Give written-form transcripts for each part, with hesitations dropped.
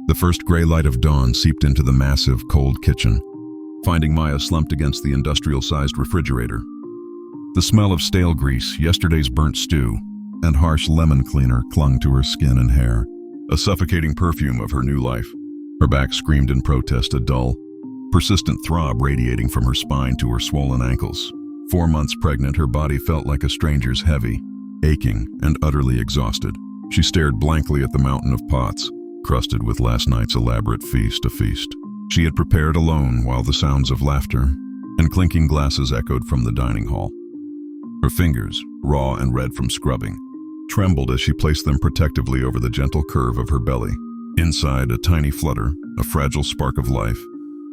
The first gray light of dawn seeped into the massive, cold kitchen, finding Maya slumped against the industrial-sized refrigerator. The smell of stale grease, yesterday's burnt stew, and harsh lemon cleaner clung to her skin and hair, a suffocating perfume of her new life. Her back screamed in protest, a dull, persistent throb radiating from her spine to her swollen ankles. 4 months pregnant, her body felt like a stranger's, heavy, aching, and utterly exhausted. She stared blankly at the mountain of pots, crusted with last night's elaborate feast, a feast she had prepared alone, while the sounds of laughter and clinking glasses echoed from the dining hall. Her fingers, raw and red from scrubbing, trembled as she placed them protectively over the gentle curve of her belly. Inside, a tiny flutter, a fragile spark of life,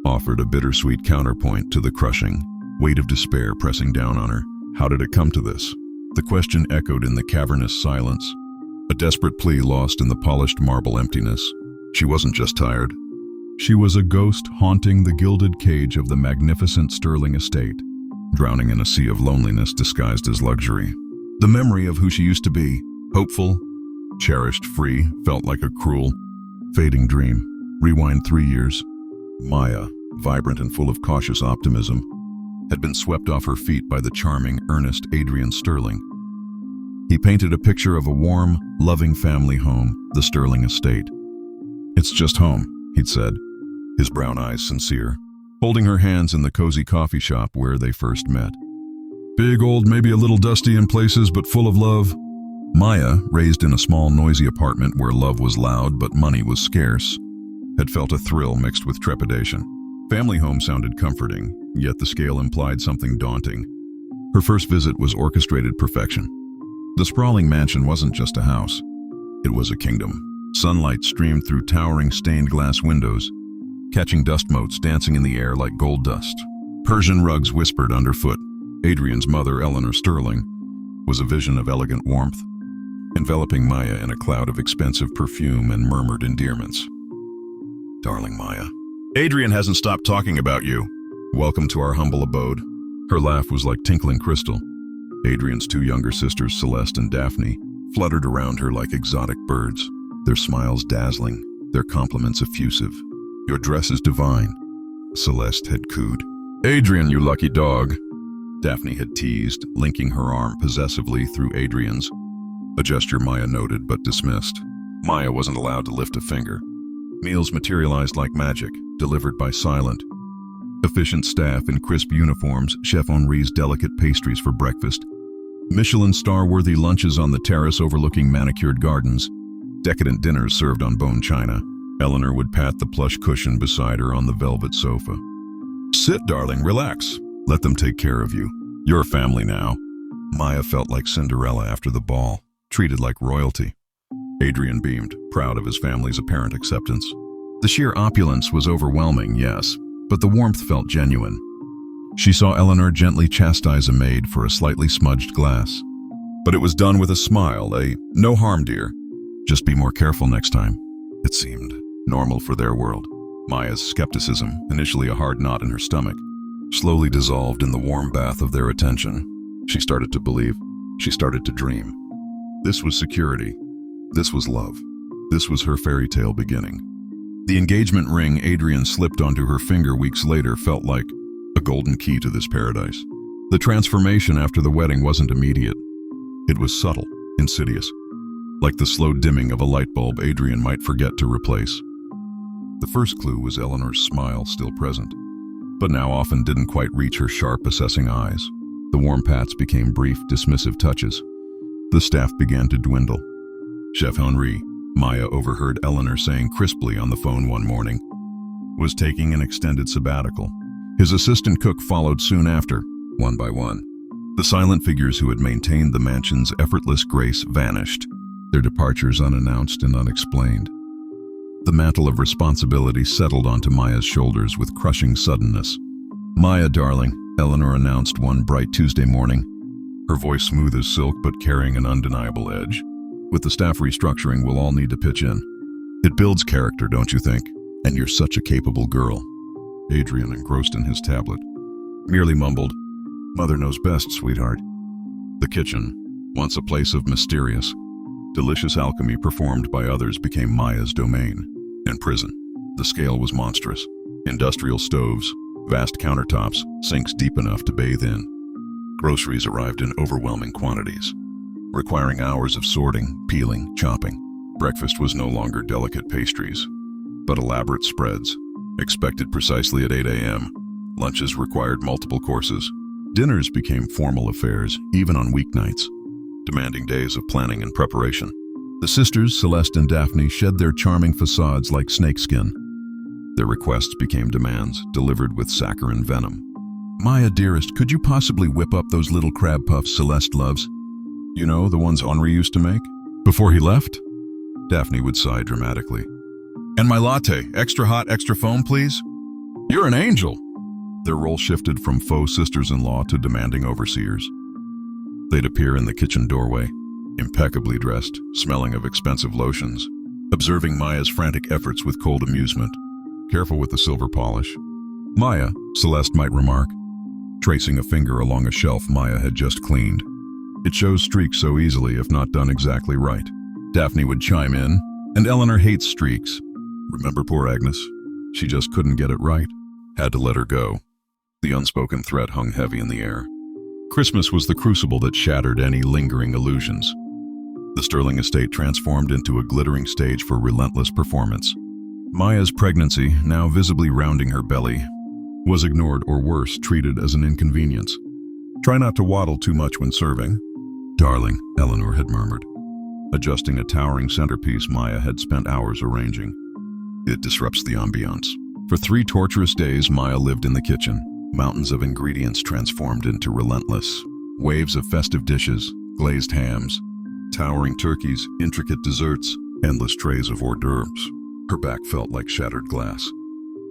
offered a bittersweet counterpoint to the crushing weight of despair pressing down on her. How did it come to this? The question echoed in the cavernous silence, a desperate plea lost in the polished marble emptiness. She wasn't just tired. She was a ghost haunting the gilded cage of the magnificent Sterling estate, drowning in a sea of loneliness disguised as luxury. The memory of who she used to be, hopeful, cherished, free, felt like a cruel, fading dream. Rewind 3 years. Maya, vibrant and full of cautious optimism, had been swept off her feet by the charming, earnest Adrian Sterling. He painted a picture of a warm, loving family home, the Sterling estate. "It's just home," he'd said, his brown eyes sincere, holding her hands in the cozy coffee shop where they first met. "Big, old, maybe a little dusty in places, but full of love." Maya, raised in a small, noisy apartment where love was loud but money was scarce, had felt a thrill mixed with trepidation. Family home sounded comforting, yet the scale implied something daunting. Her first visit was orchestrated perfection. The sprawling mansion wasn't just a house. It was a kingdom. Sunlight streamed through towering stained glass windows, catching dust motes dancing in the air like gold dust. Persian rugs whispered underfoot. Adrian's mother, Eleanor Sterling, was a vision of elegant warmth, enveloping Maya in a cloud of expensive perfume and murmured endearments. "Darling Maya, Adrian hasn't stopped talking about you. Welcome to our humble abode." Her laugh was like tinkling crystal. Adrian's 2 younger sisters, Celeste and Daphne, fluttered around her like exotic birds, their smiles dazzling, their compliments effusive. "Your dress is divine," Celeste had cooed. "Adrian, you lucky dog," Daphne had teased, linking her arm possessively through Adrian's, a gesture Maya noted but dismissed. Maya wasn't allowed to lift a finger. Meals materialized like magic, delivered by silent, efficient staff in crisp uniforms, Chef Henri's delicate pastries for breakfast, Michelin star-worthy lunches on the terrace overlooking manicured gardens, decadent dinners served on bone china. Eleanor would pat the plush cushion beside her on the velvet sofa. "Sit, darling, relax. Let them take care of you. You're family now." Maya felt like Cinderella after the ball, treated like royalty. Adrian beamed, proud of his family's apparent acceptance. The sheer opulence was overwhelming, yes, but the warmth felt genuine. She saw Eleanor gently chastise a maid for a slightly smudged glass. But it was done with a smile, a "no harm, dear. Just be more careful next time." It seemed normal for their world. Maya's skepticism, initially a hard knot in her stomach, slowly dissolved in the warm bath of their attention. She started to believe. She started to dream. This was security. This was love. This was her fairy tale beginning. The engagement ring Adrian slipped onto her finger weeks later felt like a golden key to this paradise. The transformation after the wedding wasn't immediate. It was subtle, insidious, like the slow dimming of a light bulb Adrian might forget to replace. The first clue was Eleanor's smile, still present, but now often didn't quite reach her sharp, assessing eyes. The warm pats became brief, dismissive touches. The staff began to dwindle. Chef Henri, Maya overheard Eleanor saying crisply on the phone one morning, was taking an extended sabbatical. His assistant cook followed soon after, one by one. The silent figures who had maintained the mansion's effortless grace vanished, their departures unannounced and unexplained. The mantle of responsibility settled onto Maya's shoulders with crushing suddenness. "Maya, darling," Eleanor announced one bright Tuesday morning, her voice smooth as silk but carrying an undeniable edge. "With the staff restructuring, we'll all need to pitch in. It builds character, don't you think? And you're such a capable girl." Adrian, engrossed in his tablet, merely mumbled, "Mother knows best, sweetheart." The kitchen, once a place of mysterious, delicious alchemy performed by others, became Maya's domain. In prison, the scale was monstrous. Industrial stoves, vast countertops, sinks deep enough to bathe in. Groceries arrived in overwhelming quantities, requiring hours of sorting, peeling, chopping. Breakfast was no longer delicate pastries, but elaborate spreads, expected precisely at 8 a.m. Lunches required multiple courses. Dinners became formal affairs, even on weeknights, demanding days of planning and preparation. The sisters, Celeste and Daphne, shed their charming facades like snakeskin. Their requests became demands, delivered with saccharine venom. "Maya, dearest, could you possibly whip up those little crab puffs Celeste loves? You know, the ones Henri used to make? Before he left?" Daphne would sigh dramatically. "And my latte, extra hot, extra foam, please?" "You're an angel!" Their role shifted from faux sisters-in-law to demanding overseers. They'd appear in the kitchen doorway, impeccably dressed, smelling of expensive lotions, observing Maya's frantic efforts with cold amusement. "Careful with the silver polish." "Maya," Celeste might remark, tracing a finger along a shelf Maya had just cleaned. "It shows streaks so easily if not done exactly right." Daphne would chime in, "And Eleanor hates streaks. Remember poor Agnes? She just couldn't get it right. Had to let her go." The unspoken threat hung heavy in the air. Christmas was the crucible that shattered any lingering illusions. The Sterling estate transformed into a glittering stage for relentless performance. Maya's pregnancy, now visibly rounding her belly, was ignored or worse, treated as an inconvenience. "Try not to waddle too much when serving." "Darling," Eleanor had murmured, adjusting a towering centerpiece Maya had spent hours arranging. "It disrupts the ambiance." For 3 torturous days, Maya lived in the kitchen. Mountains of ingredients transformed into relentless waves of festive dishes, glazed hams, towering turkeys, intricate desserts, endless trays of hors d'oeuvres. Her back felt like shattered glass.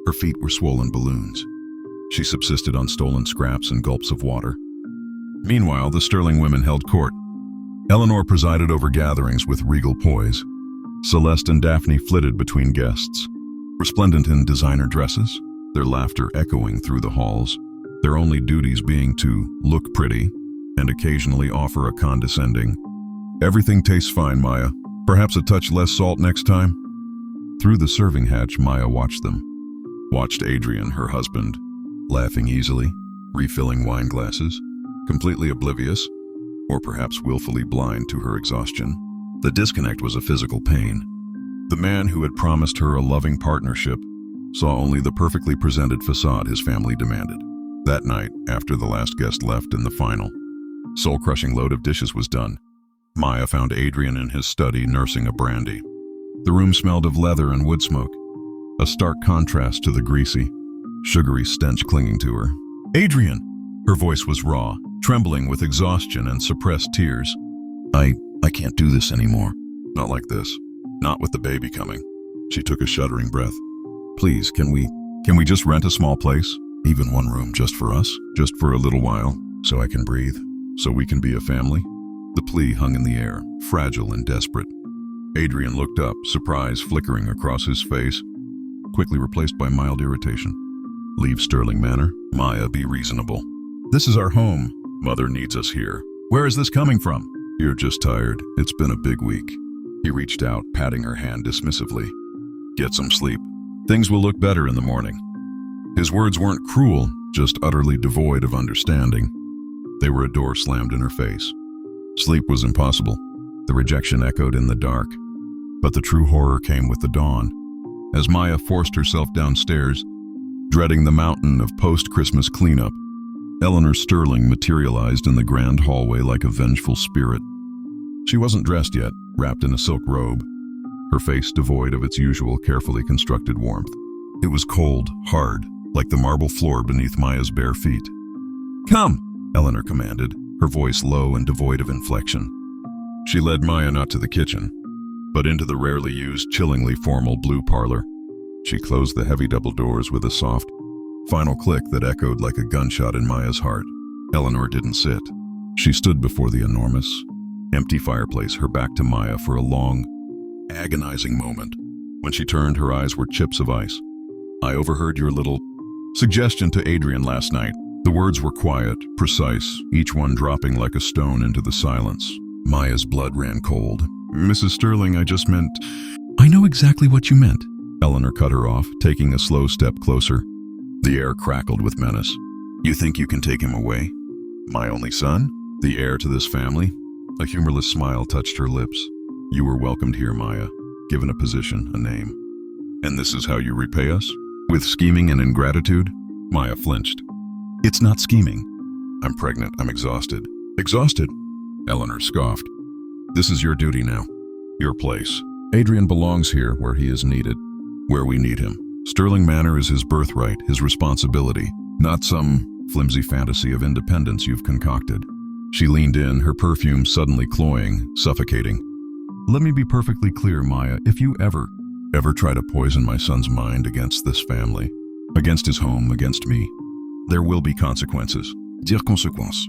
Her feet were swollen balloons. She subsisted on stolen scraps and gulps of water. Meanwhile, the Sterling women held court. Eleanor presided over gatherings with regal poise. Celeste and Daphne flitted between guests, resplendent in designer dresses, their laughter echoing through the halls, their only duties being to look pretty and occasionally offer a condescending, "Everything tastes fine, Maya. Perhaps a touch less salt next time?" Through the serving hatch, Maya watched them. Watched Adrian, her husband, laughing easily, refilling wine glasses, completely oblivious, or perhaps willfully blind to her exhaustion. The disconnect was a physical pain. The man who had promised her a loving partnership saw only the perfectly presented facade his family demanded. That night, after the last guest left and the final soul-crushing load of dishes was done, Maya found Adrian in his study nursing a brandy. The room smelled of leather and wood smoke, a stark contrast to the greasy, sugary stench clinging to her. "Adrian!" Her voice was raw, trembling with exhaustion and suppressed tears. I can't do this anymore. Not like this. Not with the baby coming." She took a shuddering breath. "Please, can we just rent a small place? Even one room just for us? Just for a little while, so I can breathe? So we can be a family?" The plea hung in the air, fragile and desperate. Adrian looked up, surprise flickering across his face, quickly replaced by mild irritation. "Leave Sterling Manor? Maya, be reasonable. This is our home. Mother needs us here. Where is this coming from?" "You're just tired. It's been a big week." He reached out, patting her hand dismissively. "Get some sleep. Things will look better in the morning." His words weren't cruel, just utterly devoid of understanding. They were a door slammed in her face. Sleep was impossible. The rejection echoed in the dark. But the true horror came with the dawn. As Maya forced herself downstairs, dreading the mountain of post-Christmas cleanup, Eleanor Sterling materialized in the grand hallway like a vengeful spirit. She wasn't dressed yet, wrapped in a silk robe, her face devoid of its usual carefully constructed warmth. It was cold, hard, like the marble floor beneath Maya's bare feet. "Come," Eleanor commanded, her voice low and devoid of inflection. She led Maya not to the kitchen, but into the rarely used, chillingly formal blue parlor. She closed the heavy double doors with a soft, final click that echoed like a gunshot in Maya's heart. Eleanor didn't sit. She stood before the enormous, empty fireplace, her back to Maya for a long, agonizing moment. When she turned, her eyes were chips of ice. "I overheard your little suggestion to Adrian last night." The words were quiet, precise, each one dropping like a stone into the silence. Maya's blood ran cold. "Mrs. Sterling, I just meant—" "I know exactly what you meant," Eleanor cut her off, taking a slow step closer. The air crackled with menace. You think you can take him away? My only son? The heir to this family? A humorless smile touched her lips. You were welcomed here, Maya, given a position, a name. And this is how you repay us? With scheming and ingratitude? Maya flinched. It's not scheming. I'm pregnant. I'm exhausted. Exhausted? Eleanor scoffed. This is your duty now. Your place. Adrian belongs here where he is needed, where we need him. Sterling Manor is his birthright, his responsibility, not some flimsy fantasy of independence you've concocted. She leaned in, her perfume suddenly cloying, suffocating. Let me be perfectly clear, Maya. If you ever try to poison my son's mind against this family, against his home, against me, there will be consequences. Dire conséquences.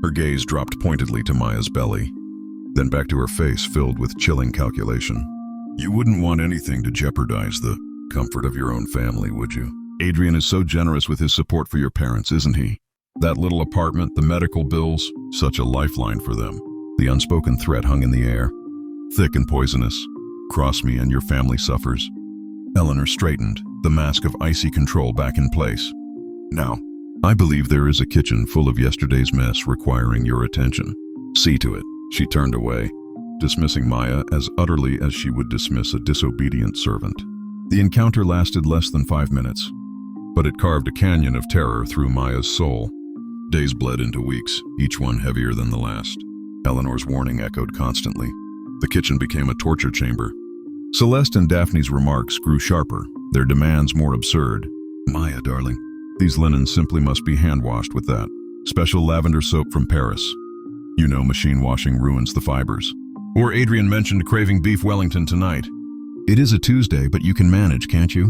Her gaze dropped pointedly to Maya's belly, then back to her face filled with chilling calculation. You wouldn't want anything to jeopardize the comfort of your own family, would you? Adrian is so generous with his support for your parents, isn't he? That little apartment, the medical bills, such a lifeline for them. The unspoken threat hung in the air, thick and poisonous. Cross me and your family suffers. Eleanor straightened, the mask of icy control back in place. Now, I believe there is a kitchen full of yesterday's mess requiring your attention. See to it. She turned away, dismissing Maya as utterly as she would dismiss a disobedient servant. The encounter lasted less than 5 minutes, but it carved a canyon of terror through Maya's soul. Days bled into weeks, each one heavier than the last. Eleanor's warning echoed constantly. The kitchen became a torture chamber. Celeste and Daphne's remarks grew sharper, their demands more absurd. Maya, darling, these linens simply must be hand-washed with that special lavender soap from Paris. You know machine washing ruins the fibers. Or Adrian mentioned craving beef Wellington tonight. It is a Tuesday, but you can manage, can't you?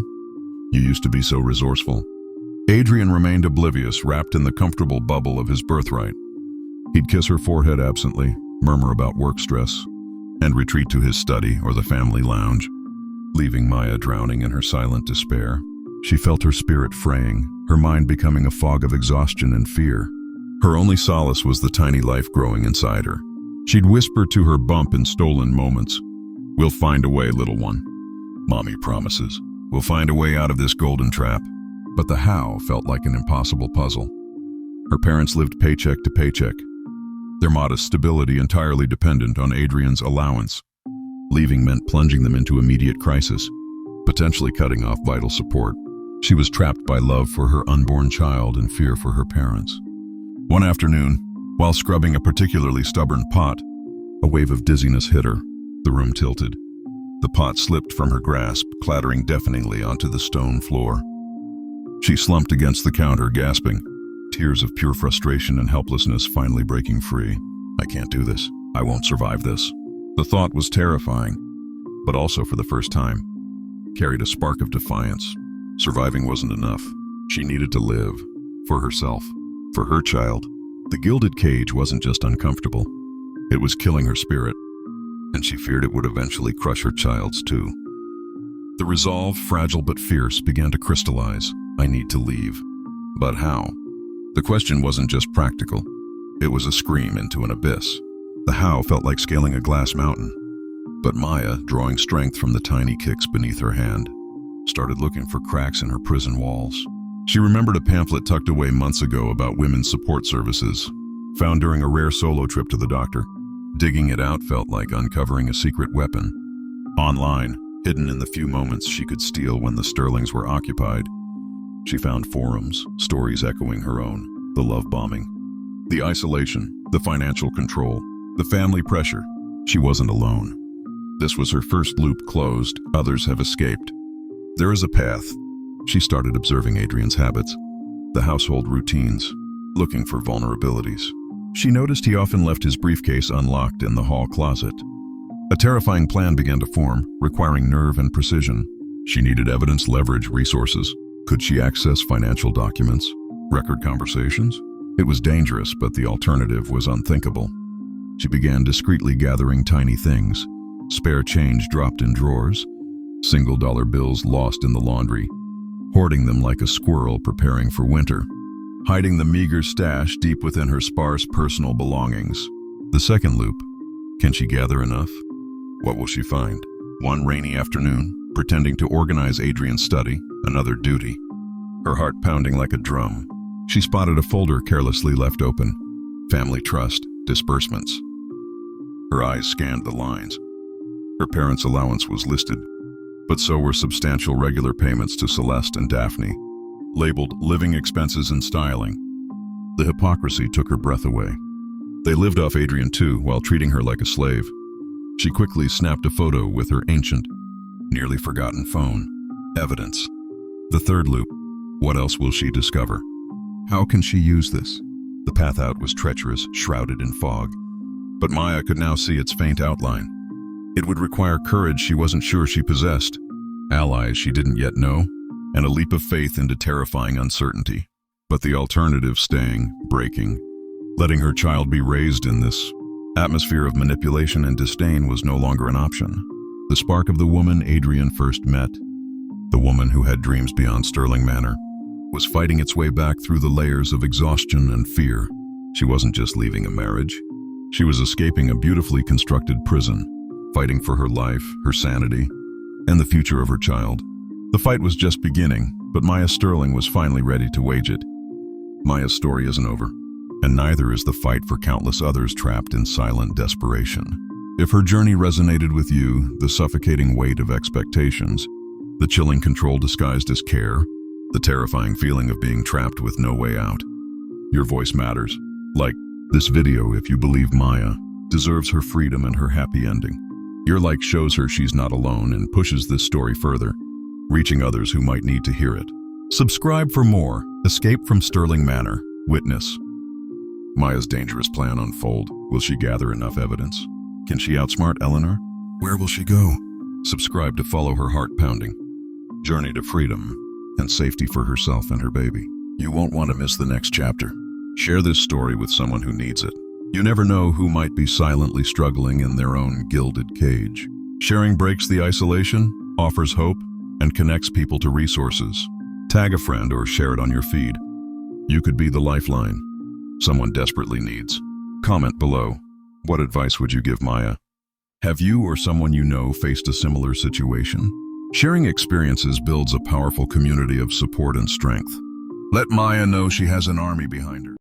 You used to be so resourceful. Adrian remained oblivious, wrapped in the comfortable bubble of his birthright. He'd kiss her forehead absently, murmur about work stress, and retreat to his study or the family lounge, leaving Maya drowning in her silent despair. She felt her spirit fraying, her mind becoming a fog of exhaustion and fear. Her only solace was the tiny life growing inside her. She'd whisper to her bump in stolen moments, "We'll find a way, little one." Mommy promises. We'll find a way out of this golden trap. But the how felt like an impossible puzzle. Her parents lived paycheck to paycheck, their modest stability entirely dependent on Adrian's allowance. Leaving meant plunging them into immediate crisis, potentially cutting off vital support. She was trapped by love for her unborn child and fear for her parents. One afternoon, while scrubbing a particularly stubborn pot, a wave of dizziness hit her. The room tilted. The pot slipped from her grasp, clattering deafeningly onto the stone floor. She slumped against the counter, gasping, tears of pure frustration and helplessness finally breaking free. I can't do this. I won't survive this. The thought was terrifying, but also for the first time, carried a spark of defiance. Surviving wasn't enough. She needed to live. For herself. For her child. The gilded cage wasn't just uncomfortable. It was killing her spirit, and she feared it would eventually crush her child's too. The resolve, fragile but fierce, began to crystallize. I need to leave. But how? The question wasn't just practical. It was a scream into an abyss. The how felt like scaling a glass mountain. But Maya, drawing strength from the tiny kicks beneath her hand, started looking for cracks in her prison walls. She remembered a pamphlet tucked away months ago about women's support services, found during a rare solo trip to the doctor. Digging it out felt like uncovering a secret weapon. Online, hidden in the few moments she could steal when the Sterlings were occupied, she found forums, stories echoing her own, the love bombing, the isolation, the financial control, the family pressure. She wasn't alone. This was her first loop closed. Others have escaped. There is a path. She started observing Adrian's habits, the household routines, looking for vulnerabilities. She noticed he often left his briefcase unlocked in the hall closet. A terrifying plan began to form, requiring nerve and precision. She needed evidence, leverage, resources. Could she access financial documents, record conversations? It was dangerous, but the alternative was unthinkable. She began discreetly gathering tiny things, spare change dropped in drawers, single-dollar bills lost in the laundry, hoarding them like a squirrel preparing for winter, hiding the meager stash deep within her sparse personal belongings. The second loop. Can she gather enough? What will she find? One rainy afternoon, pretending to organize Adrian's study, another duty. Her heart pounding like a drum, she spotted a folder carelessly left open. Family trust, disbursements. Her eyes scanned the lines. Her parents' allowance was listed, but so were substantial regular payments to Celeste and Daphne, labeled living expenses and styling. The hypocrisy took her breath away. They lived off Adrian too, while treating her like a slave. She quickly snapped a photo with her ancient, nearly forgotten phone. Evidence. The third loop. What else will she discover? How can she use this? The path out was treacherous, shrouded in fog. But Maya could now see its faint outline. It would require courage she wasn't sure she possessed, allies she didn't yet know, and a leap of faith into terrifying uncertainty. But the alternative, staying, breaking, letting her child be raised in this atmosphere of manipulation and disdain, was no longer an option. The spark of the woman Adrian first met, the woman who had dreams beyond Sterling Manor, was fighting its way back through the layers of exhaustion and fear. She wasn't just leaving a marriage. She was escaping a beautifully constructed prison, fighting for her life, her sanity, and the future of her child. The fight was just beginning, but Maya Sterling was finally ready to wage it. Maya's story isn't over, and neither is the fight for countless others trapped in silent desperation. If her journey resonated with you, the suffocating weight of expectations, the chilling control disguised as care, the terrifying feeling of being trapped with no way out, your voice matters. Like this video if you believe Maya deserves her freedom and her happy ending. Your like shows her she's not alone and pushes this story further, reaching others who might need to hear it. Subscribe for more. Escape from Sterling Manor. Witness Maya's dangerous plan unfold. Will she gather enough evidence? Can she outsmart Eleanor? Where will she go? Subscribe to follow her heart-pounding journey to freedom and safety for herself and her baby. You won't want to miss the next chapter. Share this story with someone who needs it. You never know who might be silently struggling in their own gilded cage. Sharing breaks the isolation, offers hope, and connects people to resources. Tag a friend or share it on your feed. You could be the lifeline someone desperately needs. Comment below. What advice would you give Maya? Have you or someone you know faced a similar situation? Sharing experiences builds a powerful community of support and strength. Let Maya know she has an army behind her.